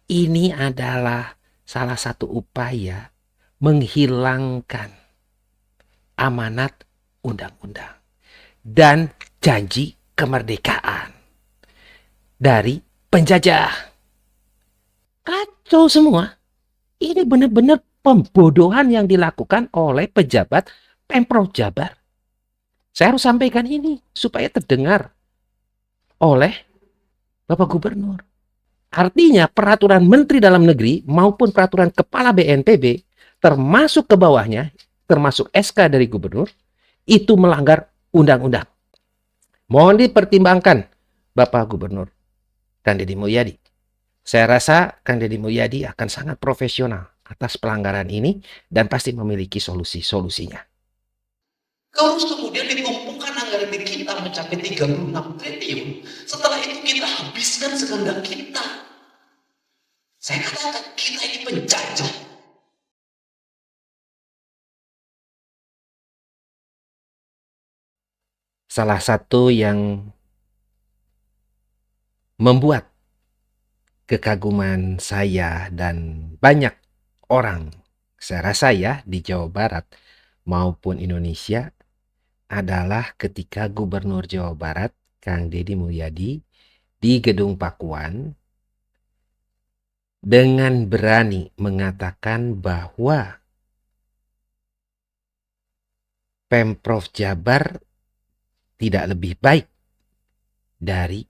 Ini adalah salah satu upaya menghilangkan amanat undang-undang dan janji kemerdekaan dari penjajah. Kacau semua. Ini benar-benar pembodohan yang dilakukan oleh pejabat Pemprov Jabar. Saya harus sampaikan ini supaya terdengar oleh Bapak Gubernur. Artinya peraturan Menteri Dalam Negeri maupun peraturan Kepala BNPB termasuk ke bawahnya, termasuk SK dari Gubernur, itu melanggar undang-undang. Mohon dipertimbangkan Bapak Gubernur Kang Deddy Mulyadi. Saya rasa Kang Deddy Mulyadi akan sangat profesional atas pelanggaran ini dan pasti memiliki solusi-solusinya. Terus kemudian ditumpukan anggaran kita mencapai 36 triliun. Setelah itu kita habiskan sekehendak kita. Saya katakan kita ini penjajah. Salah satu yang membuat kekaguman saya dan banyak orang, saya rasa ya, di Jawa Barat maupun Indonesia adalah ketika Gubernur Jawa Barat Kang Deddy Mulyadi di Gedung Pakuan dengan berani mengatakan bahwa Pemprov Jabar tidak lebih baik dari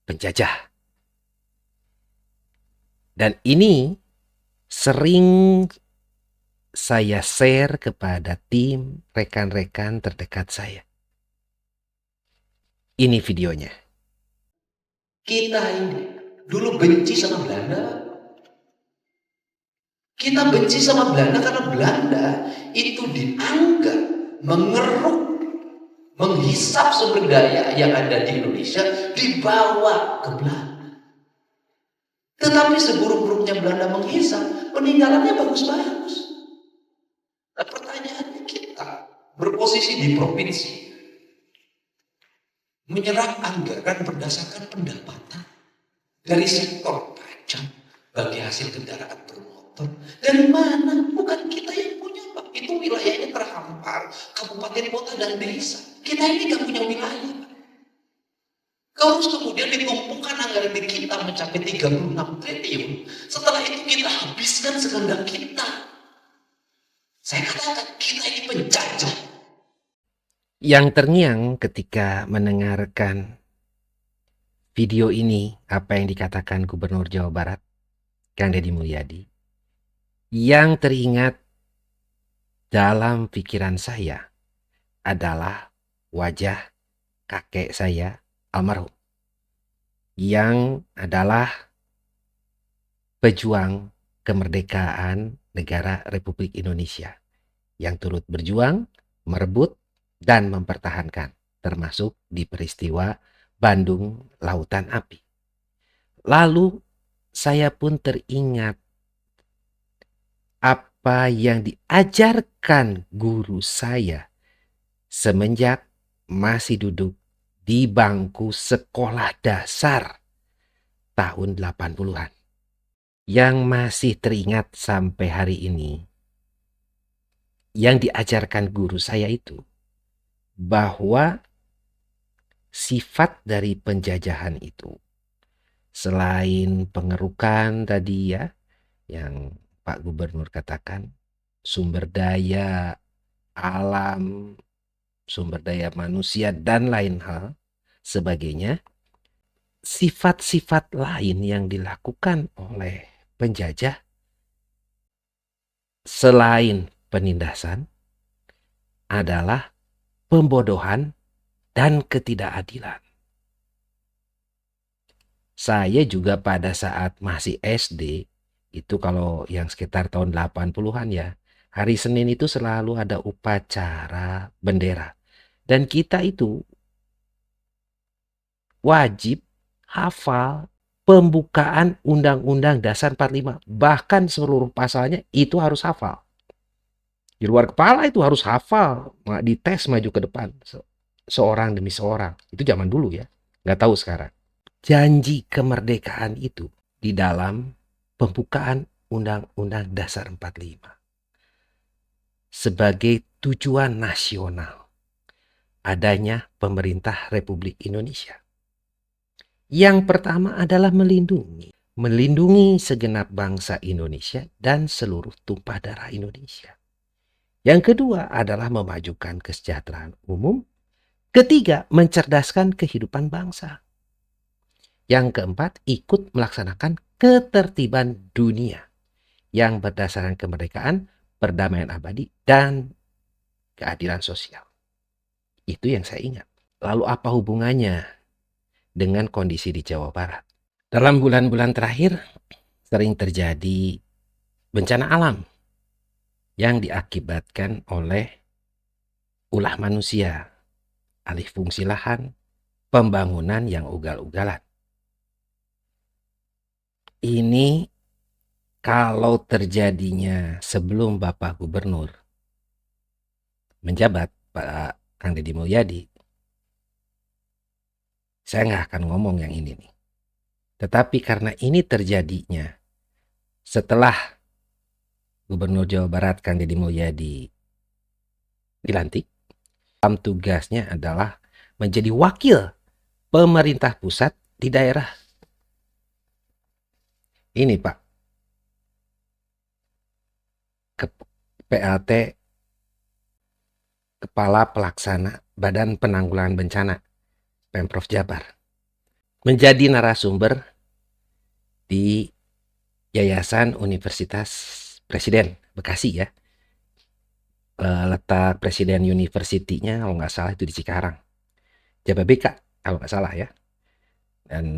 penjajah. Dan ini sering saya share kepada tim rekan-rekan terdekat saya. Ini videonya. Kita ini dulu benci sama Belanda. Kita benci sama Belanda karena Belanda itu dianggap mengeruk, menghisap sumber daya yang ada di Indonesia, dibawa ke Belanda. Tetapi seburuk-buruknya Belanda menghisap, peninggalannya bagus-bagus. Nah, pertanyaannya kita berposisi di provinsi, menyerap anggaran berdasarkan pendapatan dari sektor pajak bagi hasil kendaraan bermotor. Dari mana? Bukan kita yang punya, Pak. Itu wilayahnya terhampar, kabupaten, kota, dan desa. Kita ini gak punya wilayah, Pak. Terus kemudian ditumpukan anggaran kita mencapai 36 triliun. Setelah itu kita habiskan sekehendak kita. Saya katakan kita ini penjajah. Yang terngiang ketika mendengarkan video ini, apa yang dikatakan Gubernur Jawa Barat Kang Deddy Mulyadi, yang teringat dalam pikiran saya adalah wajah kakek saya almarhum, yang adalah pejuang kemerdekaan negara Republik Indonesia, yang turut berjuang, merebut, dan mempertahankan, termasuk di peristiwa Bandung Lautan Api. Lalu saya pun teringat apa yang diajarkan guru saya semenjak masih duduk di bangku sekolah dasar tahun 80-an. Yang masih teringat sampai hari ini, yang diajarkan guru saya itu, bahwa sifat dari penjajahan itu, selain pengerukan tadi ya, yang Pak Gubernur katakan, sumber daya alam, sumber daya manusia, dan lain hal sebagainya, sifat-sifat lain yang dilakukan oleh penjajah selain penindasan adalah pembodohan dan ketidakadilan. Saya juga pada saat masih SD, itu kalau yang sekitar tahun 80-an ya, hari Senin itu selalu ada upacara bendera. Dan kita itu wajib hafal pembukaan Undang-Undang Dasar 45. Bahkan seluruh pasalnya itu harus hafal. Di luar kepala itu harus hafal, dites maju ke depan. Seorang demi seorang. Itu zaman dulu ya, nggak tahu sekarang. Janji kemerdekaan itu di dalam pembukaan Undang-Undang Dasar 45 sebagai tujuan nasional adanya pemerintah Republik Indonesia. Yang pertama adalah melindungi segenap bangsa Indonesia dan seluruh tumpah darah Indonesia. Yang kedua adalah memajukan kesejahteraan umum. Ketiga, mencerdaskan kehidupan bangsa. Yang keempat, ikut melaksanakan ketertiban dunia yang berdasarkan kemerdekaan, perdamaian abadi, dan keadilan sosial. Itu yang saya ingat. Lalu apa hubungannya dengan kondisi di Jawa Barat? Dalam bulan-bulan terakhir sering terjadi bencana alam yang diakibatkan oleh ulah manusia, alih fungsi lahan, pembangunan yang ugal-ugalan. Ini kalau terjadinya sebelum Bapak Gubernur menjabat, Pak Kang Deddy Mulyadi, saya nggak akan ngomong yang ini nih. Tetapi karena ini terjadinya setelah Gubernur Jawa Barat Kang Deddy Mulyadi dilantik, dalam tugasnya adalah menjadi wakil pemerintah pusat di daerah. Ini Pak, PLT Kepala Pelaksana Badan Penanggulangan Bencana Pemprov Jabar, menjadi narasumber di Yayasan Universitas Presiden Bekasi ya. Letak Presiden University-nya kalau nggak salah itu di Cikarang, Jababeka kalau nggak salah ya. Dan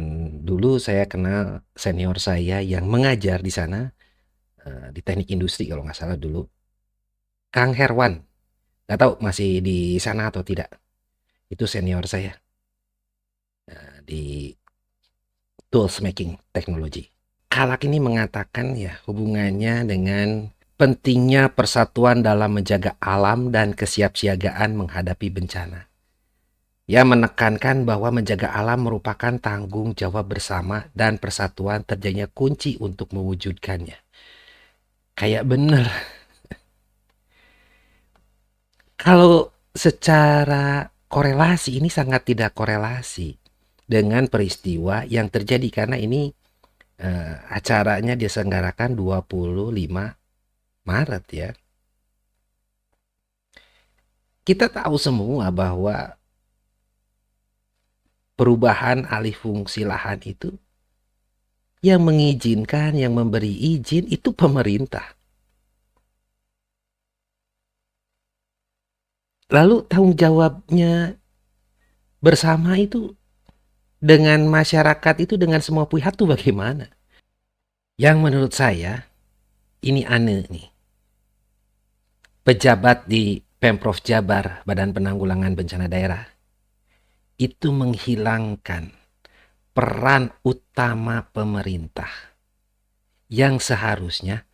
dulu saya kenal senior saya yang mengajar di sana di teknik industri kalau nggak salah dulu, Kang Herwan. Nggak tahu masih di sana atau tidak. Itu senior saya di tools making technology. Kalak ini mengatakan ya hubungannya dengan pentingnya persatuan dalam menjaga alam dan kesiapsiagaan menghadapi bencana. Ia menekankan bahwa menjaga alam merupakan tanggung jawab bersama dan persatuan terjadinya kunci untuk mewujudkannya. Kayak bener. Kalau secara korelasi ini sangat tidak korelasi dengan peristiwa yang terjadi karena ini acaranya diselenggarakan 25 Maret ya. Kita tahu semua bahwa perubahan alih fungsi lahan itu yang mengizinkan, yang memberi izin itu pemerintah. Lalu tanggung jawabnya bersama itu dengan masyarakat itu, dengan semua pihak itu bagaimana? Yang menurut saya ini aneh nih. Pejabat di Pemprov Jabar, Badan Penanggulangan Bencana Daerah, itu menghilangkan peran utama pemerintah yang seharusnya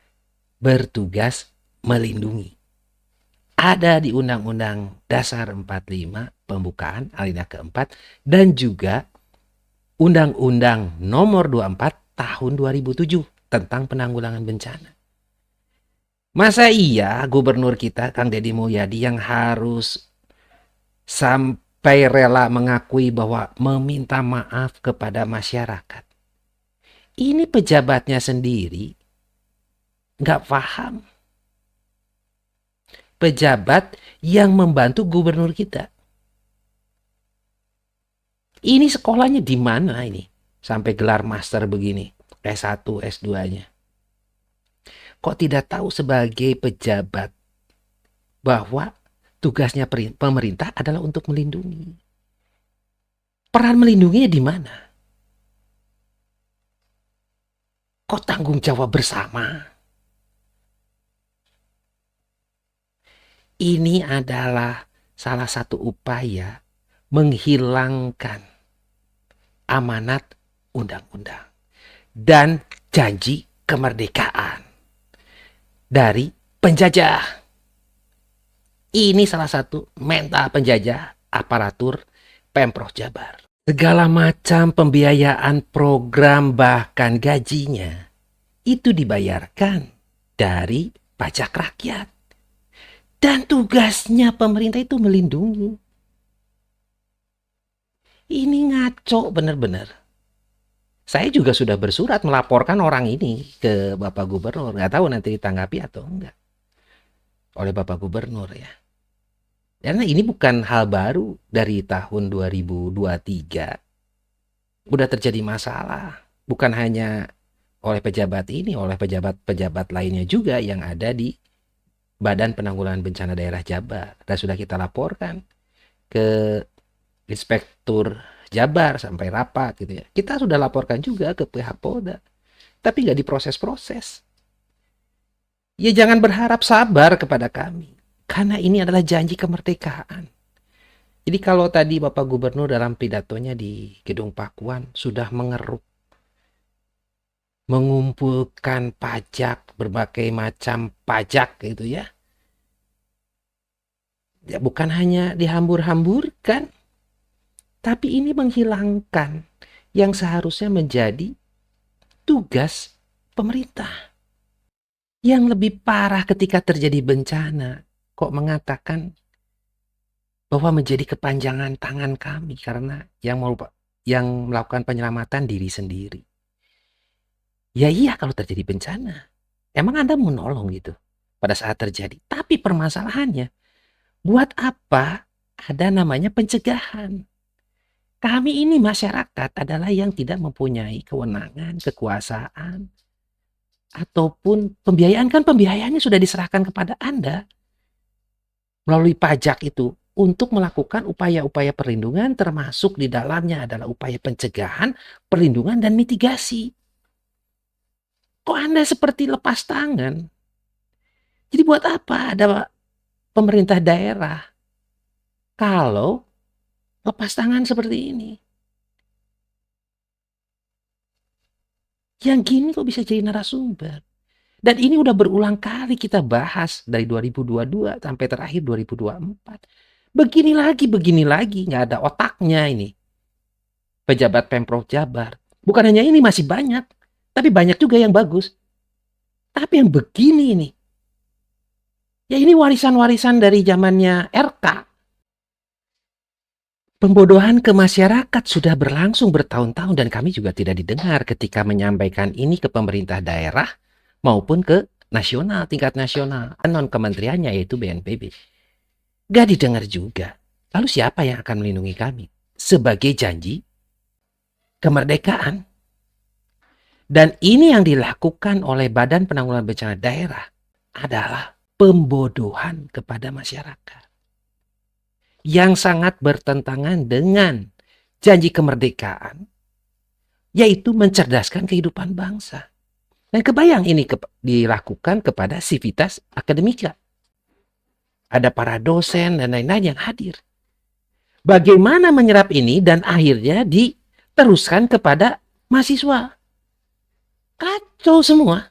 bertugas melindungi. Ada di Undang-Undang Dasar 45 pembukaan alinea keempat dan juga Undang-Undang Nomor 24 tahun 2007 tentang penanggulangan bencana. Masa iya gubernur kita Kang Deddy Mulyadi yang harus sampai rela mengakui bahwa meminta maaf kepada masyarakat? Ini pejabatnya sendiri nggak paham. Pejabat yang membantu gubernur kita. Ini sekolahnya di mana ini? Sampai gelar master begini, S1, S2-nya. Kok tidak tahu sebagai pejabat bahwa tugasnya pemerintah adalah untuk melindungi? Peran melindunginya di mana? Kok tanggung jawab bersama? Ini adalah salah satu upaya menghilangkan amanat undang-undang dan janji kemerdekaan dari penjajah. Ini salah satu mental penjajah aparatur Pemprov Jabar. Segala macam pembiayaan program bahkan gajinya itu dibayarkan dari pajak rakyat. Dan tugasnya pemerintah itu melindungi. Ini ngaco bener-bener. Saya juga sudah bersurat melaporkan orang ini ke Bapak Gubernur. Nggak tahu nanti ditanggapi atau enggak oleh Bapak Gubernur ya. Karena ini bukan hal baru dari tahun 2023. Udah terjadi masalah. Bukan hanya oleh pejabat ini, oleh pejabat-pejabat lainnya juga yang ada di Badan Penanggulangan Bencana Daerah Jabar. Dan sudah kita laporkan ke Inspektur Jabar sampai rapat gitu ya. Kita sudah laporkan juga ke pihak Polda. Tapi nggak diproses-proses. Ya jangan berharap sabar kepada kami. Karena ini adalah janji kemerdekaan. Jadi kalau tadi Bapak Gubernur dalam pidatonya di Gedung Pakuan sudah mengeruk, mengumpulkan pajak, berbagai macam pajak gitu ya. Ya bukan hanya dihambur-hamburkan, tapi ini menghilangkan yang seharusnya menjadi tugas pemerintah. Yang lebih parah ketika terjadi bencana, kok mengatakan bahwa menjadi kepanjangan tangan kami karena yang melakukan penyelamatan diri sendiri. Ya iya kalau terjadi bencana. Emang Anda menolong gitu pada saat terjadi. Tapi permasalahannya, buat apa ada namanya pencegahan? Kami ini masyarakat adalah yang tidak mempunyai kewenangan, kekuasaan, ataupun pembiayaan. Kan pembiayaannya sudah diserahkan kepada Anda melalui pajak itu untuk melakukan upaya-upaya perlindungan, termasuk di dalamnya adalah upaya pencegahan, perlindungan, dan mitigasi. Kok Anda seperti lepas tangan? Jadi buat apa ada pemerintah daerah kalau lepas tangan seperti ini? Yang gini kok bisa jadi narasumber? Dan ini udah berulang kali kita bahas dari 2022 sampai terakhir 2024. Begini lagi, nggak ada otaknya ini. Pejabat Pemprov Jabar. Bukan hanya ini, masih banyak. Tapi banyak juga yang bagus. Tapi yang begini ini. Ya ini warisan-warisan dari zamannya RK. Pembodohan ke masyarakat sudah berlangsung bertahun-tahun dan kami juga tidak didengar ketika menyampaikan ini ke pemerintah daerah maupun ke nasional, tingkat nasional, non kementeriannya yaitu BNPB. Gak didengar juga. Lalu siapa yang akan melindungi kami? Sebagai janji kemerdekaan. Dan ini yang dilakukan oleh Badan Penanggulangan Bencana Daerah adalah pembodohan kepada masyarakat. Yang sangat bertentangan dengan janji kemerdekaan, yaitu mencerdaskan kehidupan bangsa. Dan kebayang ini dilakukan kepada sivitas akademika. Ada para dosen dan lain-lain yang hadir. Bagaimana menyerap ini dan akhirnya diteruskan kepada mahasiswa. Kacau semua.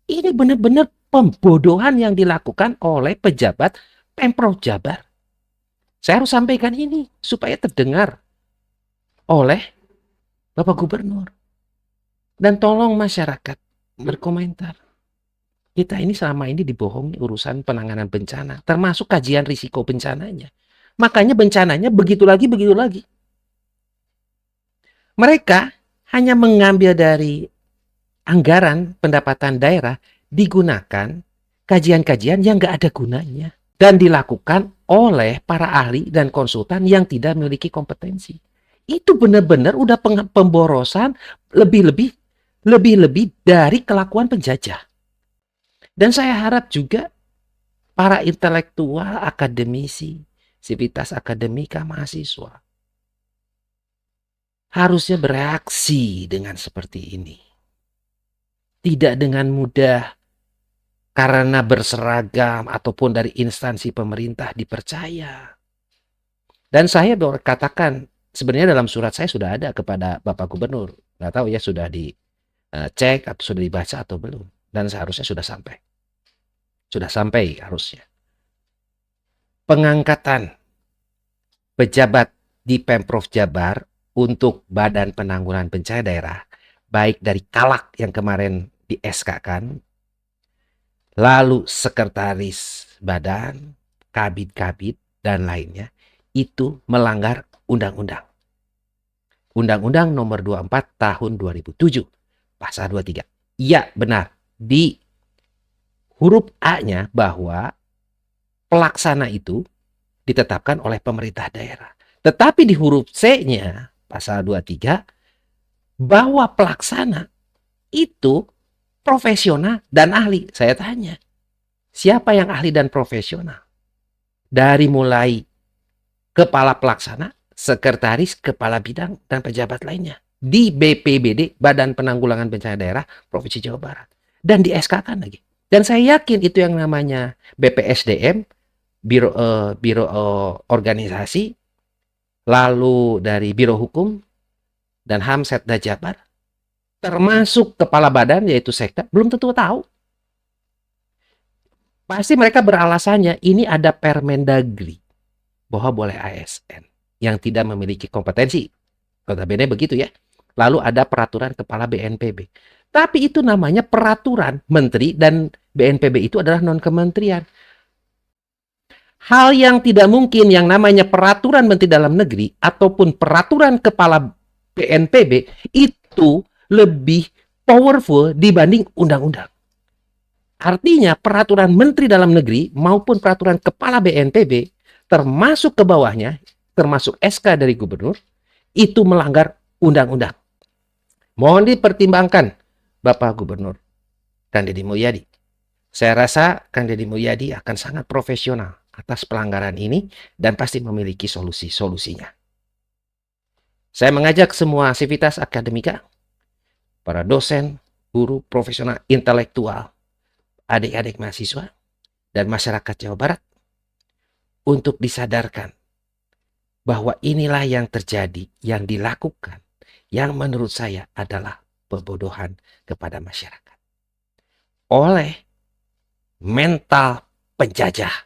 Ini benar-benar pembodohan yang dilakukan oleh pejabat Pemprov Jabar. Saya harus sampaikan ini supaya terdengar oleh Bapak Gubernur. Dan tolong masyarakat berkomentar. Kita ini selama ini dibohongi urusan penanganan bencana, termasuk kajian risiko bencananya. Makanya bencananya begitu lagi. Mereka hanya mengambil dari anggaran pendapatan daerah digunakan kajian-kajian yang nggak ada gunanya. Dan dilakukan oleh para ahli dan konsultan yang tidak memiliki kompetensi. Itu benar-benar udah pemborosan lebih-lebih dari kelakuan penjajah. Dan saya harap juga para intelektual, akademisi, sivitas akademika, mahasiswa harusnya bereaksi dengan seperti ini. Tidak dengan mudah karena berseragam ataupun dari instansi pemerintah dipercaya. Dan saya katakan, sebenarnya dalam surat saya sudah ada kepada Bapak Gubernur. Nggak tahu ya sudah dicek atau sudah dibaca atau belum. Dan seharusnya sudah sampai. Sudah sampai harusnya. Pengangkatan pejabat di Pemprov Jabar untuk Badan Penanggulangan Bencana Daerah, baik dari Kalak yang kemarin di SK-kan, lalu sekretaris badan, kabid-kabid, dan lainnya, itu melanggar undang-undang. Undang-Undang nomor 24 tahun 2007, pasal 23. Ya, benar. Di huruf A-nya bahwa pelaksana itu ditetapkan oleh pemerintah daerah. Tetapi di huruf C-nya, pasal 23, bahwa pelaksana itu profesional dan ahli. Saya tanya, siapa yang ahli dan profesional? Dari mulai kepala pelaksana, sekretaris, kepala bidang, dan pejabat lainnya. Di BPBD, Badan Penanggulangan Bencana Daerah, Provinsi Jawa Barat. Dan di SK-kan lagi. Dan saya yakin itu yang namanya BPSDM, Biro Organisasi, lalu dari Biro Hukum, dan HAM Setda Jabar, termasuk kepala badan yaitu Sekda, belum tentu tahu. Pasti mereka beralasannya ini ada Permendagri bahwa boleh ASN yang tidak memiliki kompetensi. Notabene begitu ya. Lalu ada peraturan kepala BNPB. Tapi itu namanya peraturan menteri dan BNPB itu adalah non-kementerian. Hal yang tidak mungkin yang namanya peraturan menteri dalam negeri ataupun peraturan kepala BNPB itu lebih powerful dibanding undang-undang. Artinya peraturan menteri dalam negeri maupun peraturan kepala BNPB termasuk ke bawahnya, termasuk SK dari gubernur, itu melanggar undang-undang. Mohon dipertimbangkan Bapak Gubernur Kang Deddy Mulyadi. Saya rasa Kang Deddy Mulyadi akan sangat profesional atas pelanggaran ini dan pasti memiliki solusi-solusinya. Saya mengajak semua sivitas akademika, para dosen, guru, profesional, intelektual, adik-adik mahasiswa, dan masyarakat Jawa Barat untuk disadarkan bahwa inilah yang terjadi, yang dilakukan, yang menurut saya adalah pembodohan kepada masyarakat oleh mental penjajah